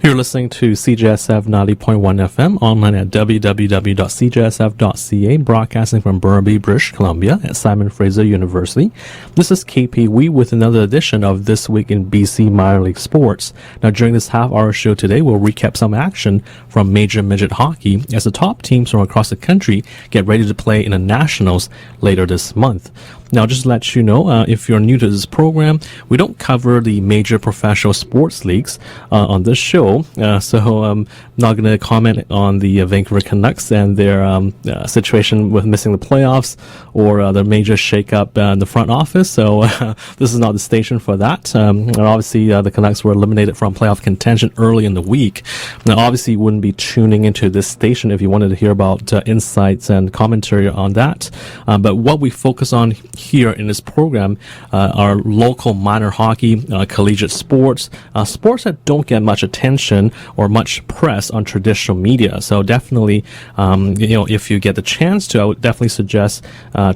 You're listening to CJSF 90.1 FM, online at www.cjsf.ca, broadcasting from Burnaby, British Columbia at Simon Fraser University. This is KP Wee with another edition of This Week in BC Minor League Sports. Now, during this half-hour show today, we'll recap some action from Major Midget Hockey as the top teams from across the country get ready to play in the Nationals later this month. Now, just to let you know, if you're new to this program, we don't cover the major professional sports leagues on this show, so I'm not going to comment on the Vancouver Canucks and their situation with missing the playoffs or the major shakeup in the front office, so this is not the station for that. And obviously, the Canucks were eliminated from playoff contention early in the week. Now, obviously, you wouldn't be tuning into this station if you wanted to hear about insights and commentary on that, but what we focus on here in this program are local minor hockey, collegiate sports, sports that don't get much attention or much press on traditional media. So definitely, if you get the chance to, I would definitely suggest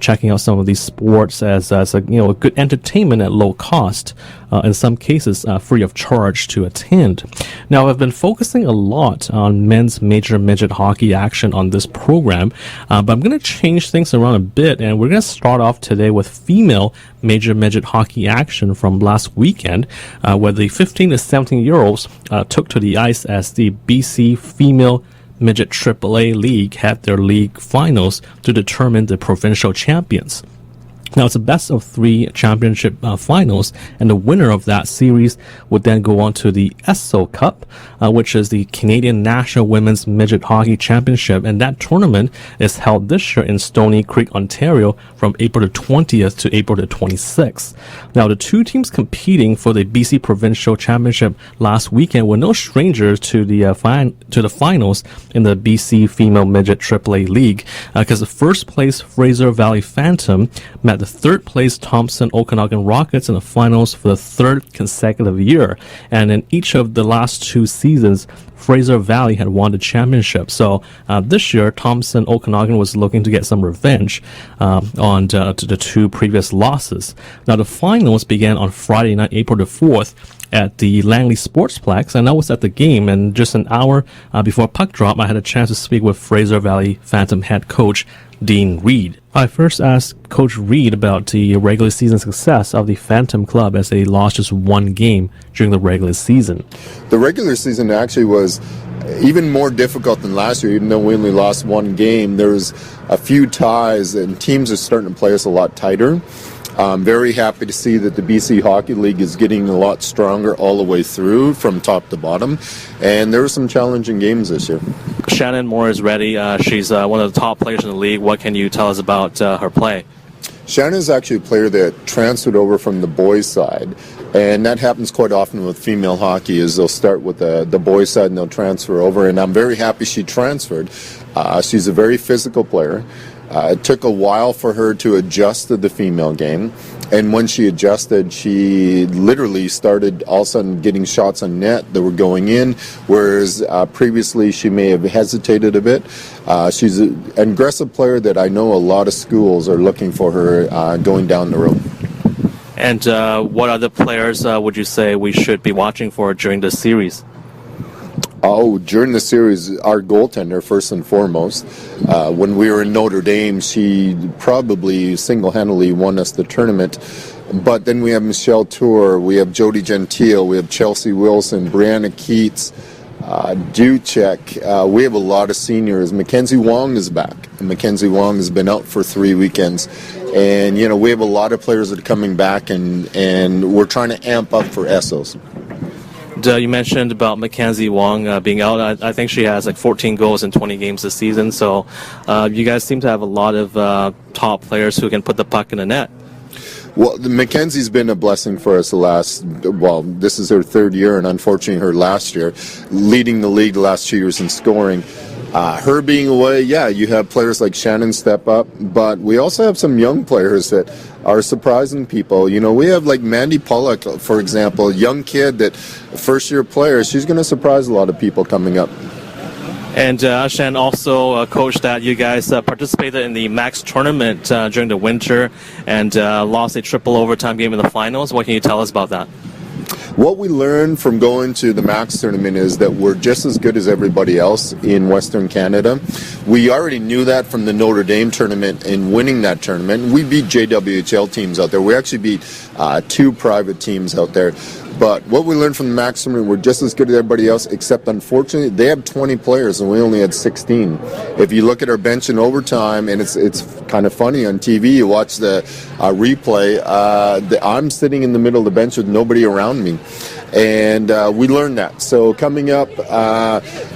checking out some of these sports as a good entertainment at low cost. In some cases, free of charge to attend. Now, I've been focusing a lot on men's major midget hockey action on this program, but I'm going to change things around a bit, and we're going to start off today with female major midget hockey action from last weekend, where the 15 to 17-year-olds took to the ice as the BC Female Midget AAA League had their league finals to determine the provincial champions. Now, it's a best-of-3 championship finals, and the winner of that series would then go on to the ESSO Cup, which is the Canadian National Women's Midget Hockey Championship, and that tournament is held this year in Stoney Creek, Ontario, from April the 20th to April the 26th. Now, the two teams competing for the BC Provincial Championship last weekend were no strangers to the finals in the BC Female Midget AAA League, because the first place Fraser Valley Phantom met the third place Thompson-Okanagan Rockets in the finals for the third consecutive year. And in each of the last two seasons, Fraser Valley had won the championship. So this year, Thompson-Okanagan was looking to get some revenge on to the two previous losses. Now, the finals began on Friday night, April the 4th, at the Langley Sportsplex, and I was at the game, and just an hour before puck drop, I had a chance to speak with Fraser Valley Phantom head coach Dean Reed. I first asked Coach Reed about the regular season success of the Phantom Club as they lost just one game during the regular season. The regular season actually was even more difficult than last year. Even though we only lost one game, there was a few ties, and teams are starting to play us a lot tighter. I'm very happy to see that the BC Hockey League is getting a lot stronger all the way through from top to bottom, and there were some challenging games this year. Shannon Mohr is ready. She's one of the top players in the league. What can you tell us about her play? Shannon is actually a player that transferred over from the boys' side, and that happens quite often with female hockey, is they'll start with the boys' side and they'll transfer over, and I'm very happy she transferred. She's a very physical player. It took a while for her to adjust to the female game, and when she adjusted, she literally started all of a sudden getting shots on net that were going in, whereas previously she may have hesitated a bit. She's an aggressive player that I know a lot of schools are looking for her going down the road. And what other players would you say we should be watching for during the series? Oh, during the series, our goaltender, first and foremost. When we were in Notre Dame, she probably single-handedly won us the tournament. But then we have Michelle Tour, we have Jody Gentile, we have Chelsea Wilson, Brianna Keats, Ducek. We have a lot of seniors. Mackenzie Wong is back. And Mackenzie Wong has been out for 3 weekends. And, we have a lot of players that are coming back, and we're trying to amp up for ESSOs. You mentioned about Mackenzie Wong being out. I think she has like 14 goals in 20 games this season. So you guys seem to have a lot of top players who can put the puck in the net. Well, Mackenzie's been a blessing for us this is her third year, and unfortunately her last year, leading the league the last 2 years in scoring. Her being away, you have players like Shannon step up, but we also have some young players that are surprising people. We have like Mandy Pollock, for example, a young kid that first-year player. She's going to surprise a lot of people coming up. And Shan, also coach that you guys participated in the Max tournament during the winter and lost a triple overtime game in the finals. What can you tell us about that? What we learned from going to the Max tournament is that we're just as good as everybody else in Western Canada. We already knew that from the Notre Dame tournament and winning that tournament. We beat JWHL teams out there. We actually beat 2 private teams out there. But what we learned from the Max tournament, we're just as good as everybody else, except unfortunately they have 20 players and we only had 16. If you look at our bench in overtime, and it's kind of funny on TV, you watch the replay, I'm sitting in the middle of the bench with nobody around me. And we learned that. So coming up,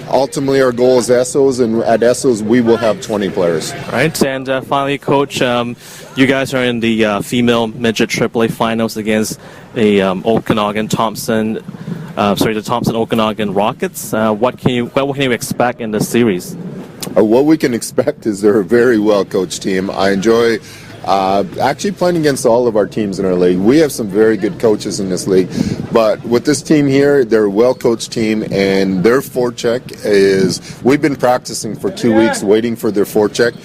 ultimately our goal is Essos, and at Essos we will have 20 players. All right, and finally, Coach, you guys are in the Female Midget AAA finals against the Okanagan the Thompson-Okanagan Rockets. What can you expect in this series? What we can expect is they're a very well-coached team. I enjoy actually playing against all of our teams in our league. We have some very good coaches in this league, but with this team here, they're a well-coached team, and their forecheck is, we've been practicing for 2 weeks waiting for their forecheck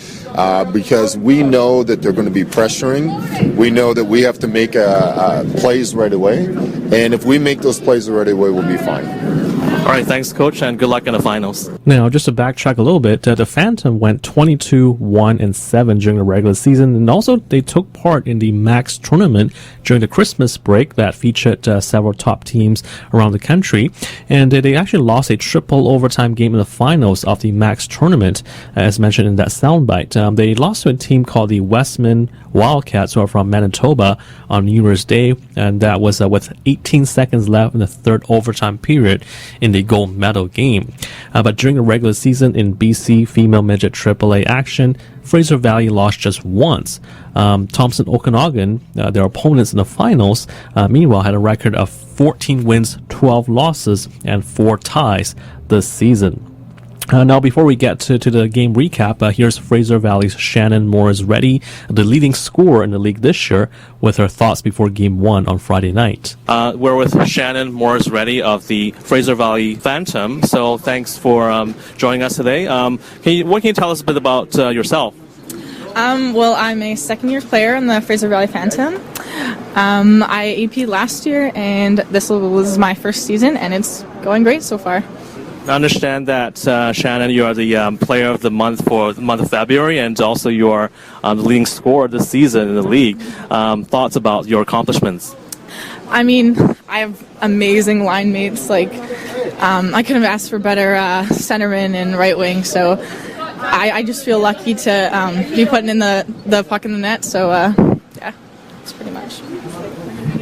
because we know that they're going to be pressuring. We know that we have to make plays right away, and if we make those plays right away, we'll be fine. All right, thanks, Coach, and good luck in the finals. Now, just to backtrack a little bit, the Phantom went 22-1-7 during the regular season, and also they took part in the Max tournament during the Christmas break that featured several top teams around the country, and they actually lost a triple overtime game in the finals of the Max tournament, as mentioned in that soundbite. They lost to a team called the Westman Wildcats, who are from Manitoba, on New Year's Day, and that was with 18 seconds left in the third overtime period in the gold medal game. But during the regular season in BC Female Midget AAA action, Fraser Valley lost just once. Thompson-Okanagan, their opponents in the finals, meanwhile had a record of 14 wins, 12 losses, and 4 ties this season. Now, before we get to the game recap, here's Fraser Valley's Shannon Mohr is ready, the leading scorer in the league this year, with her thoughts before Game 1 on Friday night. We're with Shannon Mohr is ready of the Fraser Valley Phantom. So thanks for joining us today. What can you tell us a bit about yourself? Well, I'm a second-year player in the Fraser Valley Phantom. I AP last year, and this was my first season, and it's going great so far. I understand that, Shannon, you are the player of the month for the month of February, and also you are the leading scorer this season in the league. Thoughts about your accomplishments? I mean, I have amazing line mates. Like, I couldn't have asked for better centerman and right wing, so I just feel lucky to be putting in the puck in the net. So, yeah, that's pretty much.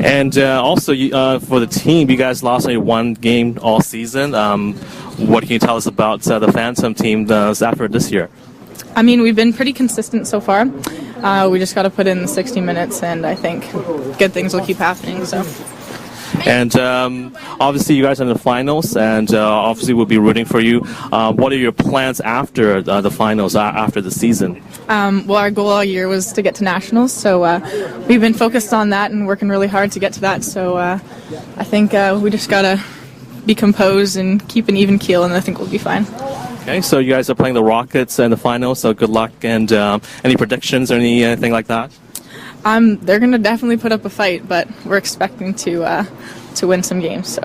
And also, for the team, you guys lost only one game all season. What can you tell us about the Phantom team after this year? I mean, we've been pretty consistent so far. We just got to put in the 60 minutes, and I think good things will keep happening. So. And obviously, you guys are in the finals, and obviously we'll be rooting for you. What are your plans after the finals, after the season? Well, our goal all year was to get to nationals, so we've been focused on that and working really hard to get to that. So I think we just got to be composed and keep an even keel, and I think we'll be fine. Okay, so you guys are playing the Rockets in the finals, so good luck. And any predictions or anything like that? They're going to definitely put up a fight, but we're expecting to win some games. So.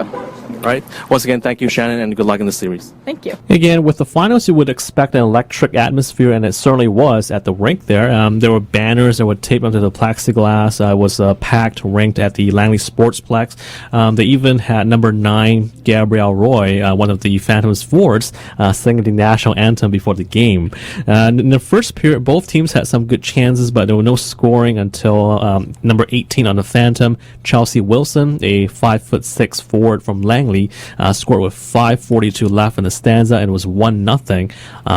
All right. Once again, thank you, Shannon, and good luck in the series. Thank you. Again, with the finals, you would expect an electric atmosphere, and it certainly was at the rink there. There were banners that were taped onto the plexiglass. It was a packed rink at the Langley Sportsplex. They even had number 9, Gabrielle Roy, one of the Phantom's forwards, singing the national anthem before the game. In the first period, both teams had some good chances, but there was no scoring until number 18 on the Phantom, Chelsea Wilson, a 5'6" forward from Langley, scored with 5:42 left in the stanza, and it was 1-0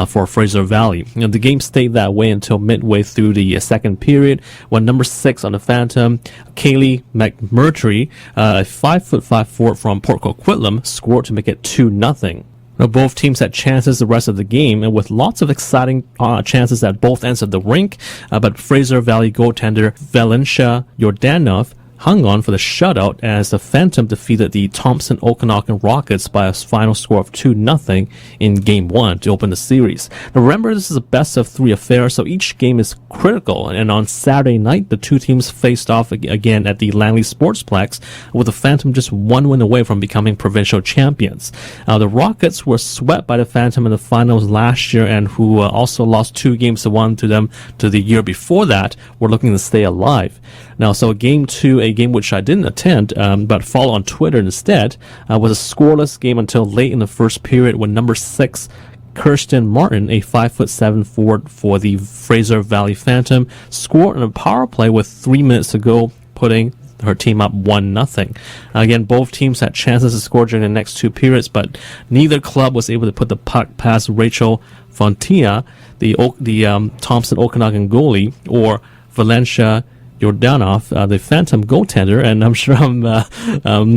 for Fraser Valley. The game stayed that way until midway through the second period, when number 6 on the Phantom, Kaylee McMurtry, a 5'5" forward from Port Coquitlam, scored to make it 2-0. Now, both teams had chances the rest of the game, and with lots of exciting chances at both ends of the rink, but Fraser Valley goaltender Valencia Yordanov hung on for the shutout as the Phantom defeated the Thompson-Okanagan Rockets by a final score of 2-0 in Game 1 to open the series. Now remember, this is a best-of-3 affair, so each game is critical, and on Saturday night, the two teams faced off again at the Langley Sportsplex, with the Phantom just one win away from becoming provincial champions. The Rockets were swept by the Phantom in the finals last year, and who also lost 2 games to 1 to them to the year before that, were looking to stay alive. Now, so Game 2, a game which I didn't attend, but follow on Twitter instead, was a scoreless game until late in the first period when number 6, Kirsten Martin, a 5'7" forward for the Fraser Valley Phantom, scored on a power play with 3 minutes to go, putting her team up 1-0. Again, both teams had chances to score during the next 2 periods, but neither club was able to put the puck past Rachel Fontia, the Thompson-Okanagan goalie, or Valencia Yordanov, the Phantom goaltender. And I'm sure I'm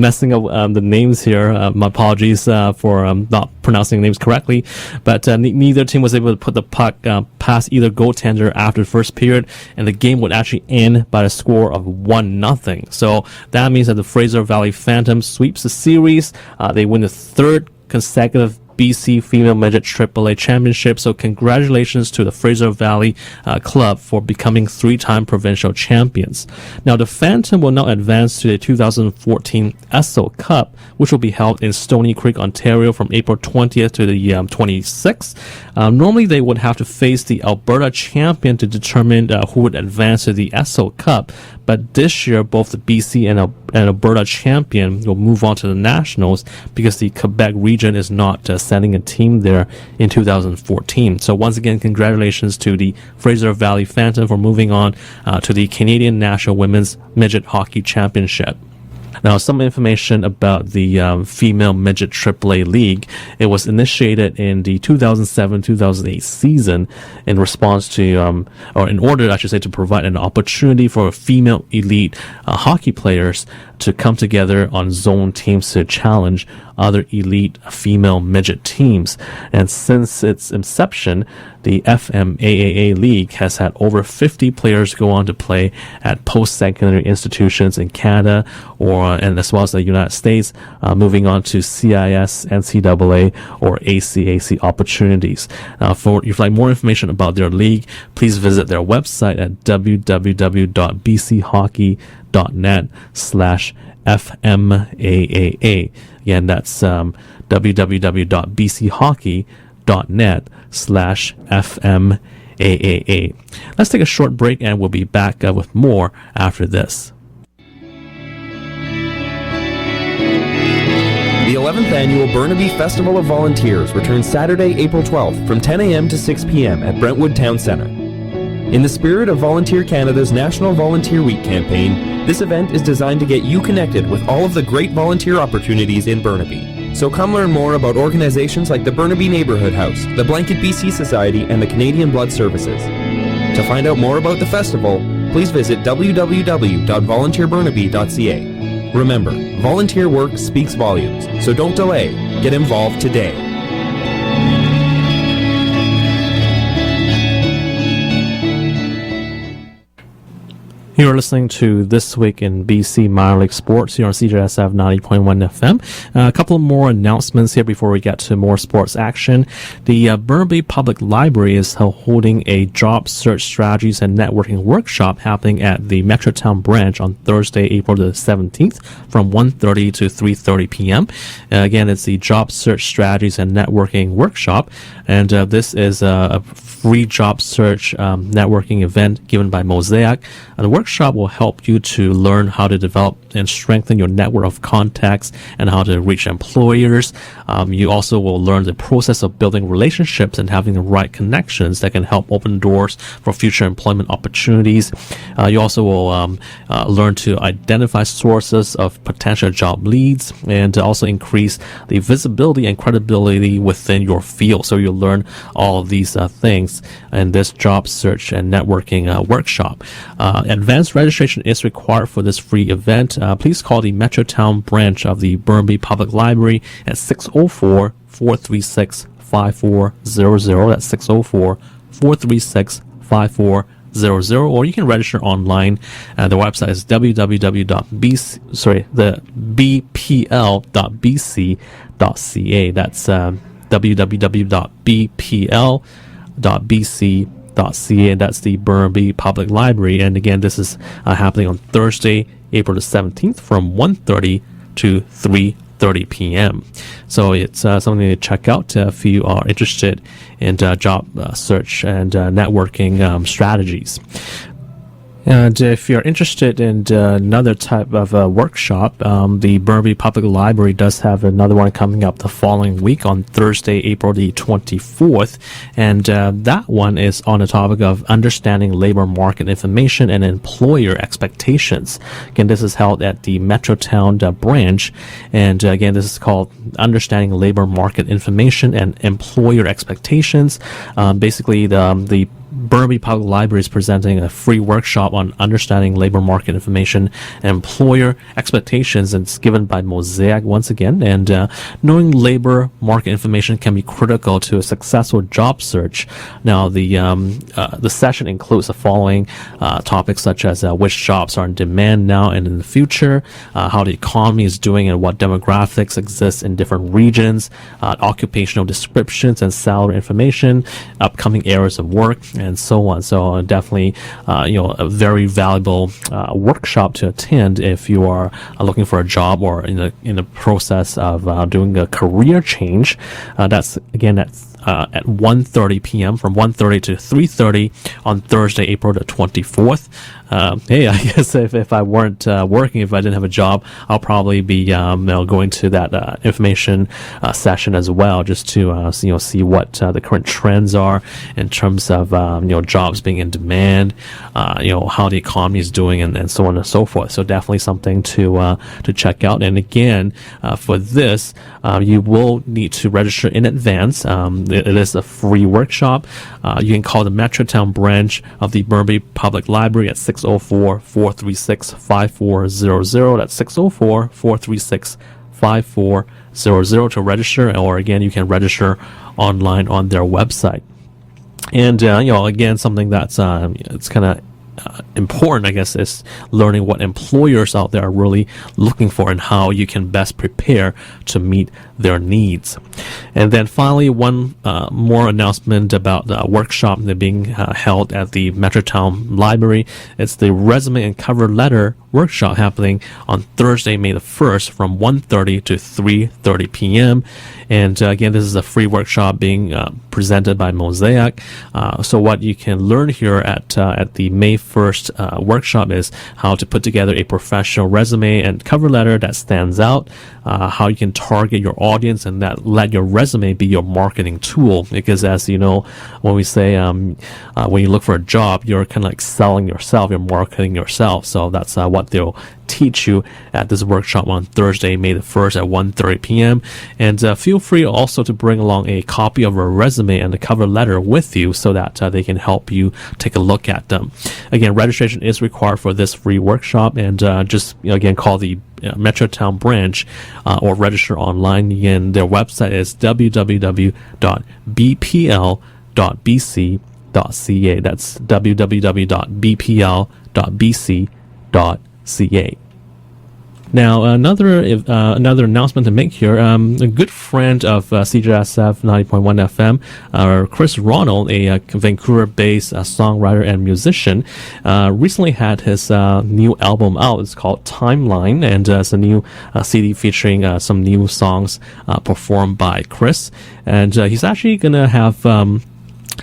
messing up the names here. My apologies for not pronouncing names correctly. But neither team was able to put the puck past either goaltender after the first period, and the game would actually end by a score of 1-0. So that means that the Fraser Valley Phantom sweeps the series. They win the 3rd consecutive BC Female Midget AAA Championship. So congratulations to the Fraser Valley Club for becoming 3-time provincial champions. Now the Phantom will now advance to the 2014 Esso Cup, which will be held in Stony Creek, Ontario from April 20th to the 26th. Normally they would have to face the Alberta champion to determine who would advance to the Esso Cup, but this year both the BC and Alberta champion will move on to the Nationals because the Quebec region is not sending a team there in 2014. So once again, congratulations to the Fraser Valley Phantom for moving on to the Canadian National Women's Midget Hockey Championship. Now, some information about the Female Midget AAA League. It was initiated in the 2007-2008 season in response to, or in order, I should say, to provide an opportunity for female elite hockey players to come together on zone teams to challenge other elite female midget teams. And since its inception, the FMAAA League has had over 50 players go on to play at post-secondary institutions in Canada and as well as the United States, moving on to CIS, NCAA, or ACAC opportunities. If you'd like more information about their league, please visit their website at www.bchockey.net/FMAAA. Again, that's www.bchockey.net/FMAAA. Let's take a short break and we'll be back with more after this. The 11th Annual Burnaby Festival of Volunteers returns Saturday, April 12th from 10 a.m. to 6 p.m. at Brentwood Town Centre. In the spirit of Volunteer Canada's National Volunteer Week campaign, this event is designed to get you connected with all of the great volunteer opportunities in Burnaby. So come learn more about organizations like the Burnaby Neighborhood House, the Blanket BC Society, and the Canadian Blood Services. To find out more about the festival, please visit www.volunteerburnaby.ca. Remember, volunteer work speaks volumes, so don't delay. Get involved today. You are listening to This Week in BC Minor League Sports here on CJSF 90.1 FM. A couple of more announcements here before we get to more sports action. The Burnaby Public Library is holding a job search strategies and networking workshop happening at the Metrotown branch on Thursday, April the 17th from 1:30 to 3:30 p.m. Again, it's the job search strategies and networking workshop, and this is a free job search networking event given by Mosaic. The workshop will help you to learn how to develop and strengthen your network of contacts and how to reach employers. You also will learn the process of building relationships and having the right connections that can help open doors for future employment opportunities. You also will learn to identify sources of potential job leads and to also increase the visibility and credibility within your field. So you'll learn all of these things in this job search and networking workshop. Advanced registration is required for this free event. Please call the Metrotown branch of the Burnaby Public Library at 604-436-5400. That's 604-436-5400. or you can register online. The website is www.bpl.bc.ca. That's www.bpl.bc.ca, and that's the Burnaby Public Library. And again, this is happening on Thursday, April the 17th from 1:30 to 3:30 p.m. So it's something to check out if you are interested in job search and networking strategies. And if you're interested in another type of workshop, the Burnaby Public Library does have another one coming up the following week on Thursday, April the 24th. And that one is on the topic of understanding labor market information and employer expectations. Again, this is held at the Metrotown branch. And again, this is called Understanding Labor Market Information and Employer Expectations. Basically, the Burnaby Public Library is presenting a free workshop on understanding labor market information and employer expectations, and it's given by Mosaic once again. And knowing labor market information can be critical to a successful job search. Now, the session includes the following topics, such as which jobs are in demand now and in the future, how the economy is doing and what demographics exist in different regions, occupational descriptions and salary information, upcoming areas of work, and so on. So definitely, a very valuable workshop to attend if you are looking for a job or in the process of doing a career change. That's at 1:30 p.m. from 1:30 to 3:30 on Thursday, April the 24th. Hey, I guess if I weren't working, if I didn't have a job, I'll probably be going to that information session as well, just to see what the current trends are in terms of jobs being in demand, how the economy is doing, and so on and so forth. So definitely something to check out. And again, for this, you will need to register in advance. It is a free workshop. You can call the Metrotown branch of the Burnaby Public Library at 604-436-5400. That's 604-436-5400 to register, or again, you can register online on their website. And again, something that's it's kind of important, I guess, is learning what employers out there are really looking for and how you can best prepare to meet their needs. And then finally, one more announcement about the workshop that being held at the Metrotown Library. It's the resume and cover letter workshop happening on Thursday, May the 1st from 1:30 to 3:30 p.m. And again, this is a free workshop being presented by Mosaic. So what you can learn here at the May 1st workshop is how to put together a professional resume and cover letter that stands out, how you can target your audience and that let your resume be your marketing tool. Because as you know, when we say when you look for a job, you're kind of like selling yourself, you're marketing yourself. So that's what they'll teach you at this workshop on Thursday, May the 1st at 1:30 p.m. And feel free also to bring along a copy of a resume and a cover letter with you so that they can help you take a look at them. Again, registration is required for this free workshop, and just again call the Metrotown branch or register online. Again, their website is www.bpl.bc.ca. That's www.bpl.bc.ca. Now, another announcement to make here. A good friend of CJSF 90.1 FM, Chris Ronald, a Vancouver-based songwriter and musician, recently had his new album out. It's called Timeline, and it's a new CD featuring some new songs performed by Chris. And he's actually going to have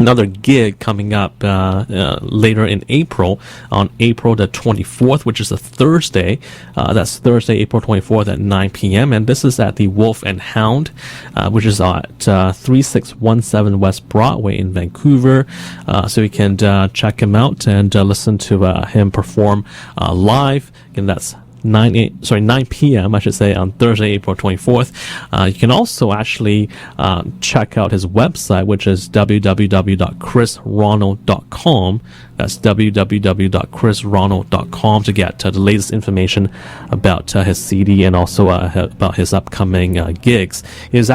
another gig coming up later in April, on April the 24th, which is a Thursday. That's Thursday, April 24th at 9 p.m. And this is at the Wolf and Hound, which is at 3617 West Broadway in Vancouver. So you can check him out and listen to him perform live. Again, that's 9 p.m. I should say, on Thursday, April 24th. You can also actually check out his website, which is www.chrisronald.com. That's www.chrisronald.com to get the latest information about his CD and also about his upcoming gigs. He was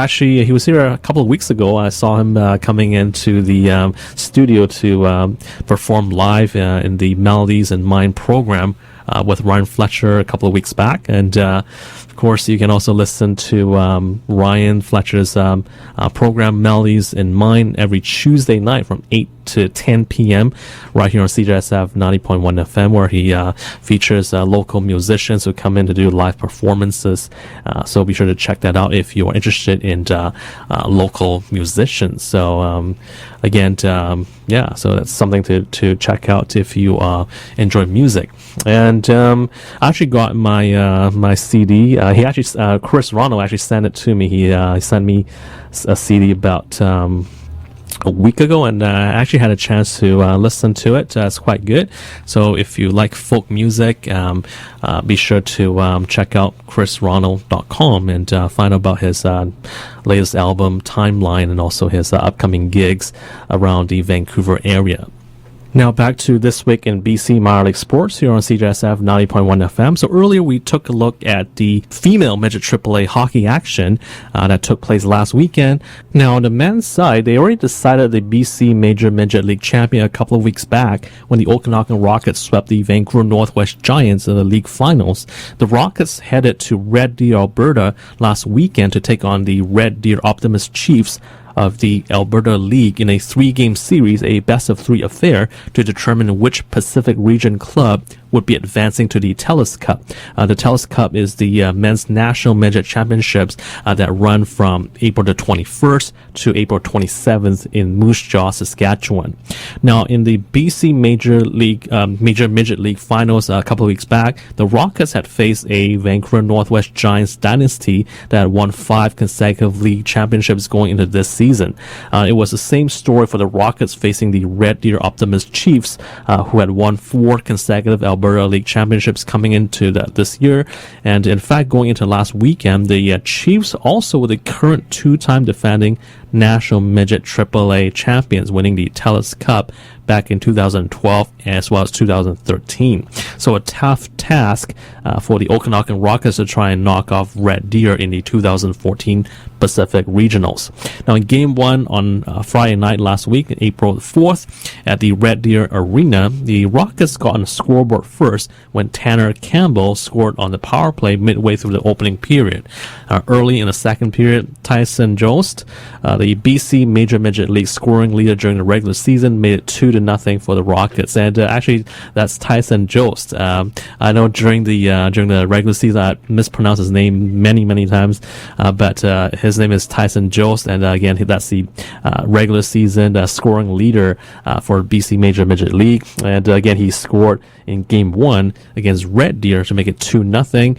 here a couple of weeks ago. I saw him coming into the studio to perform live in the Melodies and Mind program with Ryan Fletcher a couple of weeks back. And of course, you can also listen to Ryan Fletcher's program Melodies in Mind every Tuesday night from 8 to 10 p.m. right here on CJSF 90.1 FM, where he features local musicians who come in to do live performances. So be sure to check that out if you're interested in local musicians. So again, so that's something to check out if you enjoy music. And I actually got my CD. Chris Ronald actually sent it to me. He sent me a CD about a week ago, and I actually had a chance to listen to it. It's quite good. So if you like folk music, be sure to check out chrisronald.com and find out about his latest album Timeline and also his upcoming gigs around the Vancouver area. Now back to This Week in BC Minor League Sports here on CJSF 90.1 FM. So earlier we took a look at the female midget AAA hockey action that took place last weekend. Now on the men's side, they already decided the BC Major Midget League champion a couple of weeks back when the Okanagan Rockets swept the Vancouver Northwest Giants in the league finals. The Rockets headed to Red Deer, Alberta last weekend to take on the Red Deer Optimist Chiefs of the Alberta League in a 3-game series, a best-of-3 affair, to determine which Pacific Region club would be advancing to the TELUS Cup. The TELUS Cup is the men's national midget championships that run from April the 21st to April 27th in Moose Jaw, Saskatchewan. Now, in the BC Major Midget League finals a couple of weeks back, the Rockets had faced a Vancouver Northwest Giants dynasty that had won 5 consecutive league championships going into this season. It was the same story for the Rockets facing the Red Deer Optimist Chiefs, who had won 4 consecutive Alberta League championships coming into this year. And in fact, going into last weekend, the Chiefs also were the current 2-time defending National Midget AAA champions, winning the TELUS Cup back in 2012 as well as 2013. So a tough task for the Okanagan Rockets to try and knock off Red Deer in the 2014 Pacific Regionals. Now in Game 1 on Friday night last week, April 4th, at the Red Deer Arena, the Rockets got on the scoreboard first when Tanner Campbell scored on the power play midway through the opening period. Early in the second period, Tyson Jost, the BC Major Midget League scoring leader during the regular season, made it 2-0 for the Rockets. And actually, that's Tyson Jost. I know during the regular season, I mispronounced his name many times, but his name is Tyson Jost, and again, that's the regular season scoring leader for BC Major Midget League. And again, he scored in Game 1 against Red Deer to make it 2-0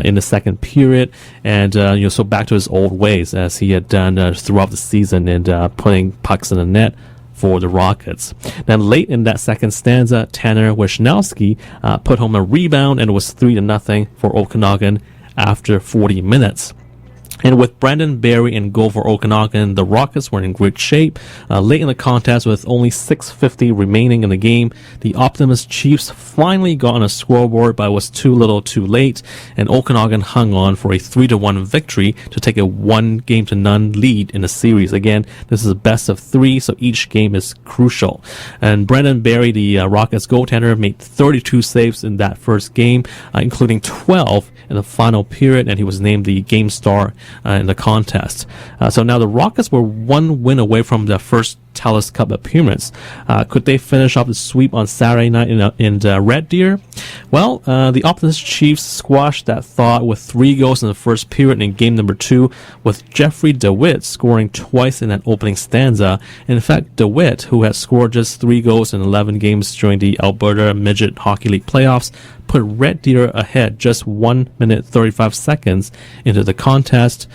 in the second period. And so back to his old ways as he had done throughout the season and putting pucks in the net for the Rockets. Then late in that second stanza, Tanner Wisnowski put home a rebound, and it was 3-0 for Okanagan after 40 minutes. And with Brandon Berry in goal for Okanagan, the Rockets were in great shape. Late in the contest, with only 6:50 remaining in the game, the Optimist Chiefs finally got on a scoreboard, but it was too little too late, and Okanagan hung on for a 3-1 victory to take a 1-0 lead in the series. Again, this is a best of 3, so each game is crucial. And Brandon Berry, the Rockets goaltender, made 32 saves in that first game, including 12 in the final period, and he was named the game star in the contest. So now the Rockets were 1 win away from their first TELUS Cup appearance. Could they finish off the sweep on Saturday night in Red Deer? Well, the Optimist Chiefs squashed that thought with 3 goals in the first period in game number 2, with Jeffrey DeWitt scoring twice in that opening stanza. In fact, DeWitt, who had scored just 3 goals in 11 games during the Alberta Midget Hockey League playoffs, put Red Deer ahead just 1 minute 35 seconds into the contest,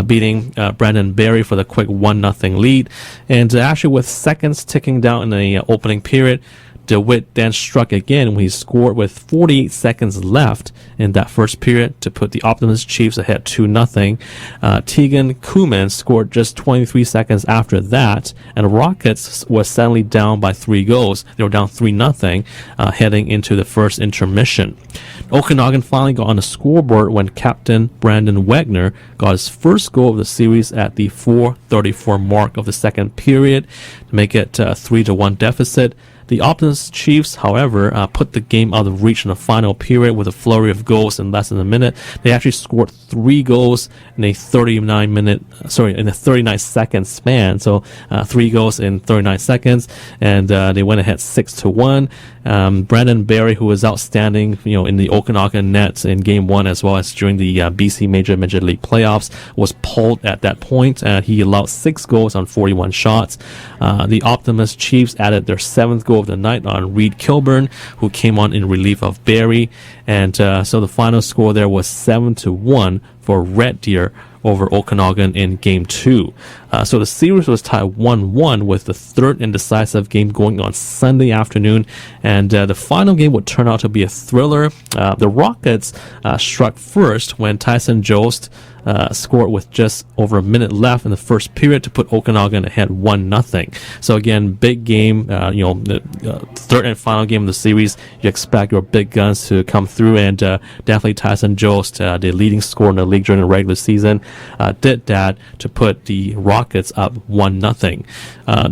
beating Brandon Berry for the quick 1-0 lead. And actually, with seconds ticking down in the opening period, DeWitt then struck again when he scored with 48 seconds left in that first period to put the Optimus Chiefs ahead 2-0. Tegan Kuhlman scored just 23 seconds after that, and Rockets was suddenly down by 3 goals. They were down 3-0 heading into the first intermission. Okanagan finally got on the scoreboard when captain Brandon Wagner got his first goal of the series at the 4:34 mark of the second period to make it a 3-1 deficit. The Optimus Chiefs, however, put the game out of reach in the final period with a flurry of goals in less than a minute. They actually scored 3 goals in a 39-second span. So 3 goals in 39 seconds, and they went ahead 6-1. Brandon Barry, who was outstanding, in the Okanagan Nets in Game 1 as well as during the BC Major Midget League playoffs, was pulled at that point. He allowed 6 goals on 41 shots. The Optimus Chiefs added their 7th goal of the night on Reed Kilburn, who came on in relief of Barry. And so the final score there was 7-1 for Red Deer over Okanagan in Game 2. So the series was tied 1-1 with the third and decisive game going on Sunday afternoon, and the final game would turn out to be a thriller. The Rockets struck first when Tyson Jost scored with just over a minute left in the first period to put Okanagan ahead 1-0. So again, big game, the third and final game of the series. You expect your big guns to come through, and definitely Tyson Jost, the leading scorer in the league during the regular season, did that to put the Rockets up 1-0.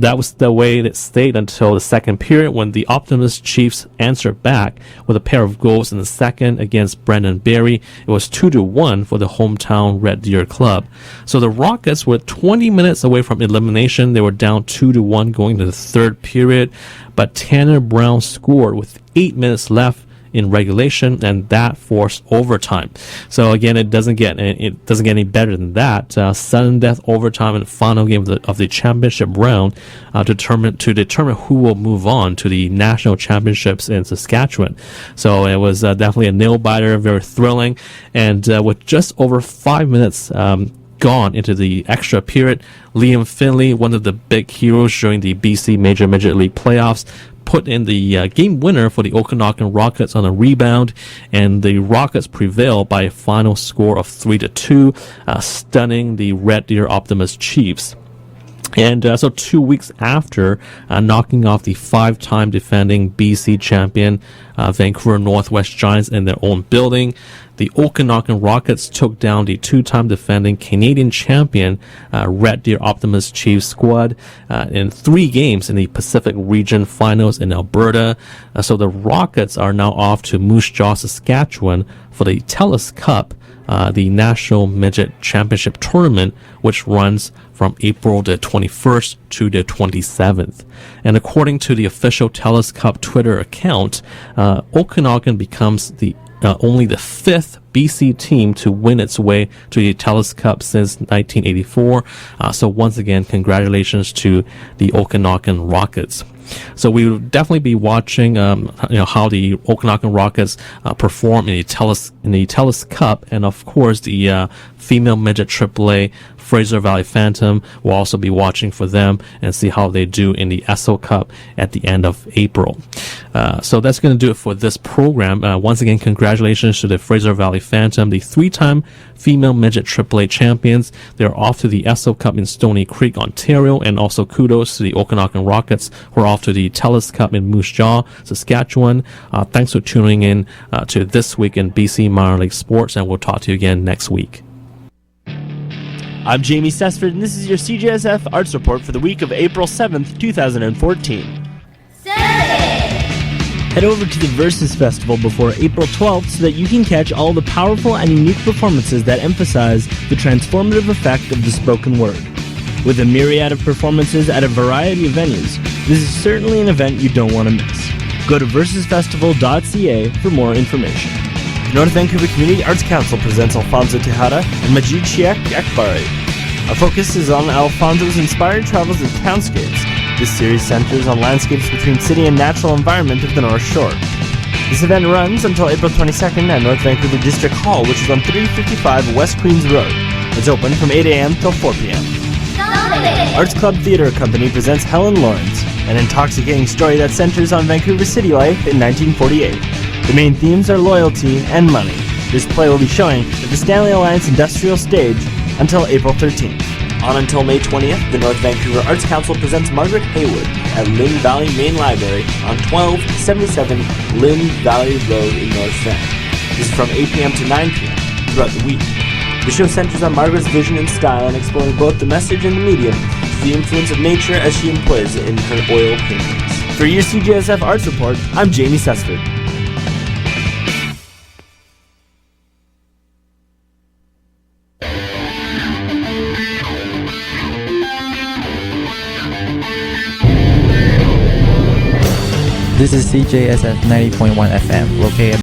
That was the way it stayed until the second period when the Optimus Chiefs answered back with a pair of goals in the second against Brandon Barry. It was 2-1 for the hometown Red Deer club. So the Rockets were 20 minutes away from elimination. They were down 2-1 going to the third period, but Tanner Brown scored with 8 minutes left in regulation, and that forced overtime. So again, it doesn't get any better than that. Sudden death overtime in the final game of the championship round to determine who will move on to the national championships in Saskatchewan. So it was definitely a nail biter, very thrilling, and with just over 5 minutes gone into the extra period, Liam Finley, one of the big heroes during the BC Major Midget League playoffs, put in the game winner for the Okanagan Rockets on a rebound, and the Rockets prevailed by a final score of 3-2, stunning the Red Deer Optimus Chiefs. And so 2 weeks after knocking off the 5-time defending BC champion Vancouver Northwest Giants in their own building, the Okanagan Rockets took down the 2-time defending Canadian champion Red Deer Optimus Chiefs squad in 3 games in the Pacific Region Finals in Alberta. So the Rockets are now off to Moose Jaw, Saskatchewan for the TELUS Cup, the National Midget Championship Tournament, which runs from April the 21st to the 27th. And according to the official TELUS Cup Twitter account, Okanagan becomes only the 5th BC team to win its way to the TELUS Cup since 1984. So once again, congratulations to the Okanagan Rockets. So we will definitely be watching, how the Okanagan Rockets perform in the TELUS Cup, and of course the female midget AAA Fraser Valley Phantom will also be watching for them and see how they do in the ESO Cup at the end of April. So that's going to do it for this program. Once again, congratulations to the Fraser Valley Phantom, the 3-time female midget AAA champions. They're off to the ESO Cup in Stony Creek, Ontario, and also kudos to the Okanagan Rockets who are off to the TELUS Cup in Moose Jaw, Saskatchewan. Thanks for tuning in to This Week in BC Minor League Sports, and we'll talk to you again next week. I'm Jamie Sessford, and this is your CJSF Arts Report for the week of April 7th, 2014. Head over to the Versus Festival before April 12th so that you can catch all the powerful and unique performances that emphasize the transformative effect of the spoken word. With a myriad of performances at a variety of venues, this is certainly an event you don't want to miss. Go to versusfestival.ca for more information. The North Vancouver Community Arts Council presents Alfonso Tejada and Majid Sheikh Akbari. Our focus is on Alfonso's inspired travels of townscapes. This series centers on landscapes between city and natural environment of the North Shore. This event runs until April 22nd at North Vancouver District Hall, which is on 355 West Queens Road. It's open from 8 a.m. till 4 p.m. Arts Club Theatre Company presents Helen Lawrence, an intoxicating story that centers on Vancouver city life in 1948. The main themes are loyalty and money. This play will be showing at the Stanley Alliance Industrial Stage until April 13th. On until May 20th, the North Vancouver Arts Council presents Margaret Haywood at Lynn Valley Main Library on 1277 Lynn Valley Road in North Van. This is from 8 p.m. to 9 p.m. throughout the week. The show centers on Margaret's vision and style and exploring both the message and the medium through the influence of nature as she employs it in her oil paintings. For your CJSF Arts Report, I'm Jamie Sesford. This is CJSF 90.1 FM, located